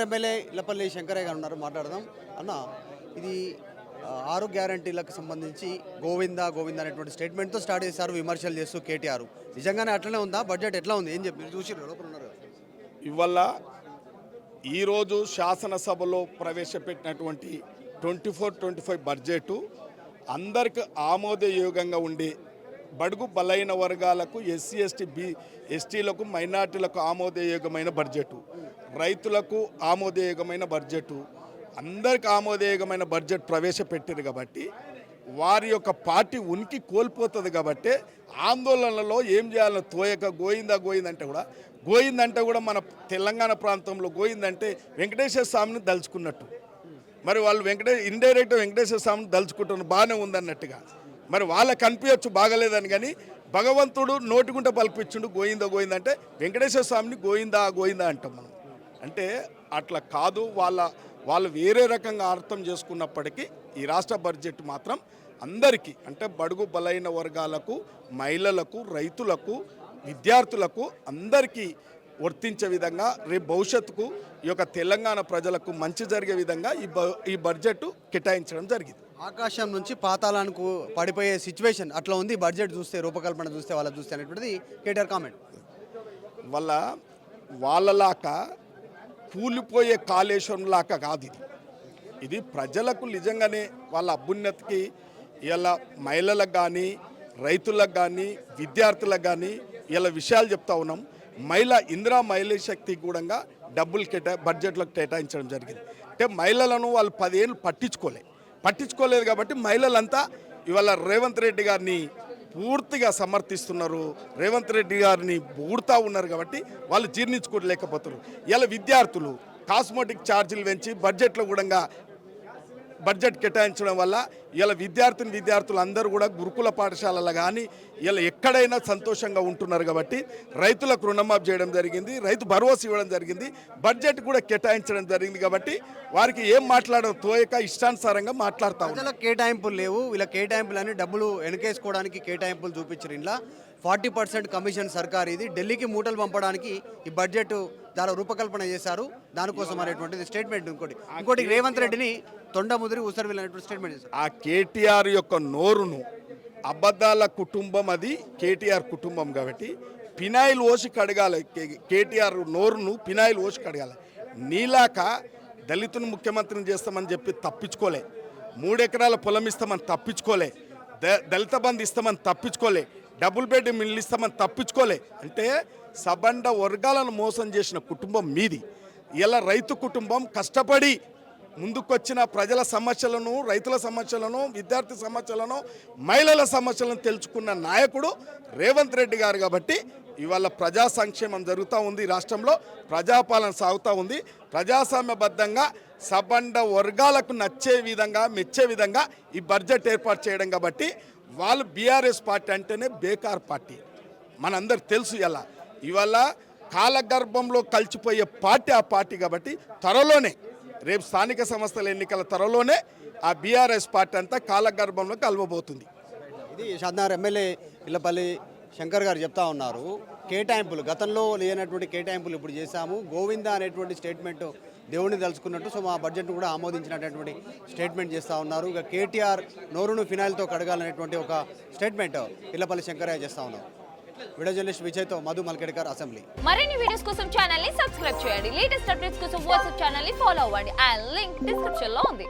MLA Illapalli Shankaraiah గారు ఉన్నారు, మాట్లాడదాం. అన్న, ఇది 6 గ్యారంటీలకు సంబంధించి గోవిందా గోవిందా అనేటువంటి స్టేట్మెంట్తో స్టార్ట్ చేశారు, విమర్శలు చేస్తూ కేటీఆర్. నిజంగానే అట్లనే ఉందా? బడ్జెట్ ఎట్లా ఉంది? ఏం చెప్పి మీరు చూసి లోపల ఉన్నారు. ఇవాళ ఈరోజు శాసనసభలో ప్రవేశపెట్టినటువంటి 24-25 బడ్జెటు అందరికి ఆమోదయోగంగా ఉండి బడుగు బలైన వర్గాలకు ఎస్సీలకు మైనార్టీలకు ఆమోదయోగమైన బడ్జెటు, రైతులకు ఆమోదయోగమైన బడ్జెటు, అందరికి ఆమోదయోగమైన బడ్జెట్ ప్రవేశపెట్టారు. కాబట్టి వారి యొక్క పార్టీ ఉనికి కోల్పోతుంది. కాబట్టి ఆందోళనలో ఏం చేయాలో తోయక గోయిందంటే కూడా మన తెలంగాణ ప్రాంతంలో గోయిందంటే వెంకటేశ్వర స్వామిని దలుచుకున్నట్టు. మరి వాళ్ళు ఇండైరెక్ట్ వెంకటేశ్వర స్వామిని దలుచుకుంటున్నారు, బాగానే ఉందన్నట్టుగా. మరి వాళ్ళకి కనిపించచ్చు బాగలేదని, కానీ భగవంతుడు నోటిగుంట పలిపించుండు గోయిందంటే వెంకటేశ్వర స్వామిని గోయిందా అంటాం మనం. అంటే అట్లా కాదు, వాళ్ళు వేరే రకంగా అర్థం చేసుకున్నప్పటికీ ఈ రాష్ట్ర బడ్జెట్ మాత్రం అందరికీ, అంటే బడుగు బలైన వర్గాలకు, మహిళలకు, రైతులకు, విద్యార్థులకు అందరికీ వర్తించే విధంగా, రేపు భవిష్యత్తుకు ఈ యొక్క తెలంగాణ ప్రజలకు మంచి జరిగే విధంగా ఈ బడ్జెట్ కేటాయించడం జరిగింది. ఆకాశం నుంచి పాతాళానికి పడిపోయే సిచ్యువేషన్ అట్లా ఉంది బడ్జెట్ చూస్తే, రూపకల్పన చూస్తే, వాళ్ళ చూస్తే అనేటువంటిది కేటీఆర్ కామెంట్. వాళ్ళలాగా కూలిపోయే కాళేశ్వరం లాగా కాదు ఇది ప్రజలకు నిజంగానే వాళ్ళ అభ్యున్నతికి ఇలా మహిళలకు కానీ, రైతులకు కానీ, విద్యార్థులకు కానీ ఇలా విషయాలు చెప్తా ఉన్నాం. ఇందిరా మహిళా శక్తి కూడా డబ్బులు బడ్జెట్లో కేటాయించడం జరిగింది. అంటే మహిళలను వాళ్ళు 10 ఏళ్ళు పట్టించుకోలేదు కాబట్టి మహిళలంతా ఇవాళ రేవంత్ రెడ్డి గారిని పూర్తిగా సమర్థిస్తున్నారు, రేవంత్ రెడ్డి గారిని ఊడుతూ ఉన్నారు. కాబట్టి వాళ్ళు జీర్ణించుకోలేకపోతున్నారు. ఇలా విద్యార్థులు కాస్మెటిక్ ఛార్జీలు పెంచి బడ్జెట్లో కూడా బడ్జెట్ కేటాయించడం వల్ల ఇలా విద్యార్థులు అందరూ కూడా గురుకుల పాఠశాలలు కానీ ఇలా ఎక్కడైనా సంతోషంగా ఉంటున్నారు. కాబట్టి రైతులకు రుణమాఫీ చేయడం జరిగింది, రైతు భరోసా ఇవ్వడం జరిగింది, బడ్జెట్ కూడా కేటాయించడం జరిగింది. కాబట్టి వారికి ఏం మాట్లాడడం తోయక ఇష్టానుసారంగా మాట్లాడుతూ ఉన్నారు. కేటాయింపులు లేవు, వీళ్ళ కేటాయింపులు అని డబ్బులు వెనకేసుకోవడానికి కేటాయింపులు చూపించారు. ఇలా 40% కమిషన్ సర్కార్, ఇది ఢిల్లీకి మూటలు పంపడానికి ఈ బడ్జెట్ చాలా రూపకల్పన చేశారు. దానికోసం అనేటువంటిది స్టేట్మెంట్. ఇంకోటి రేవంత్ రెడ్డిని తొండ ముదిరి ఉసరవిల్లినటువంటి స్టేట్మెంట్ చేశారు. ఆ కేటీఆర్ యొక్క నోరును, అబద్ధాల కుటుంబం అది కేటీఆర్ కుటుంబం. కాబట్టి పినాయిల్ ఓసి కడగాలి, కేటీఆర్ నోరును పినాయిల్ ఓసి కడగాలి. నీలాక దళితుని ముఖ్యమంత్రిని చేస్తామని చెప్పి తప్పించుకోలే, 3 ఎకరాల పొలం ఇస్తామని తప్పించుకోలే, దళిత బంధు ఇస్తామని తప్పించుకోలే, డబుల్ బెడ్ మిల్లు ఇస్తామని తప్పించుకోలే. అంటే సబండ వర్గాలను మోసం చేసిన కుటుంబం మీది. ఇలా రైతు కుటుంబం కష్టపడి ముందుకొచ్చిన ప్రజల సమస్యలను, రైతుల సమస్యలను, విద్యార్థి సమస్యలను, మహిళల సమస్యలను తెలుసుకున్న నాయకుడు రేవంత్ రెడ్డి గారు. కాబట్టి ఇవాళ ప్రజా సంక్షేమం జరుగుతూ ఉంది, రాష్ట్రంలో ప్రజాపాలన సాగుతూ ఉంది. ప్రజాస్వామ్యబద్ధంగా సబండ వర్గాలకు నచ్చే విధంగా, మెచ్చే విధంగా ఈ బడ్జెట్ ఏర్పాటు చేయడం. కాబట్టి వాళ్ళు బీఆర్ఎస్ పార్టీ అంటేనే బేకార్ పార్టీ, మనందరు తెలుసు. ఇవాళ కాలగర్భంలో కలిసిపోయే పార్టీ ఆ పార్టీ. కాబట్టి త్వరలోనే రేపు స్థానిక సంస్థల ఎన్నికల త్వరలోనే ఆ బీఆర్ఎస్ పార్టీ అంతా కాలగర్భంలో కలవబోతుంది. ఇది షాద్నగర్ ఎమ్మెల్యే ఇళ్లపల్లి శంకర్ గారు చెప్తా ఉన్నారు. కేటాయింపులు గతంలో లేనటువంటి కేటాయింపులు ఇప్పుడు చేశాము, గోవిందా అనేటువంటి స్టేట్మెంట్ దేవుడిని తలుచుకున్నట్టు. సో మా బడ్జెట్ కూడా ఆమోదించినటువంటి స్టేట్మెంట్ చేస్తూ ఉన్నారు. ఇక కేటీఆర్ నోరును ఫినాయిల్తో కడగాలనేటువంటి ఒక స్టేట్మెంట్ ఇళ్లపల్లి శంకరయ్య చేస్తూ ఉన్నారు. వీడియో జర్నలిస్ట్ విజయ్తో మధు మల్కేడ్కర్, అసెంబ్లీ. మరిన్ని వీడియోస్ కోసం ఛానల్ ని సబ్స్క్రైబ్ చేయండి. లేటెస్ట్ అప్డేట్స్ కోసం వాట్సాప్ ఛానల్ ని ఫాలో అవ్వండి. ఆ లింక్ డిస్క్రిప్షన్ లో ఉంది.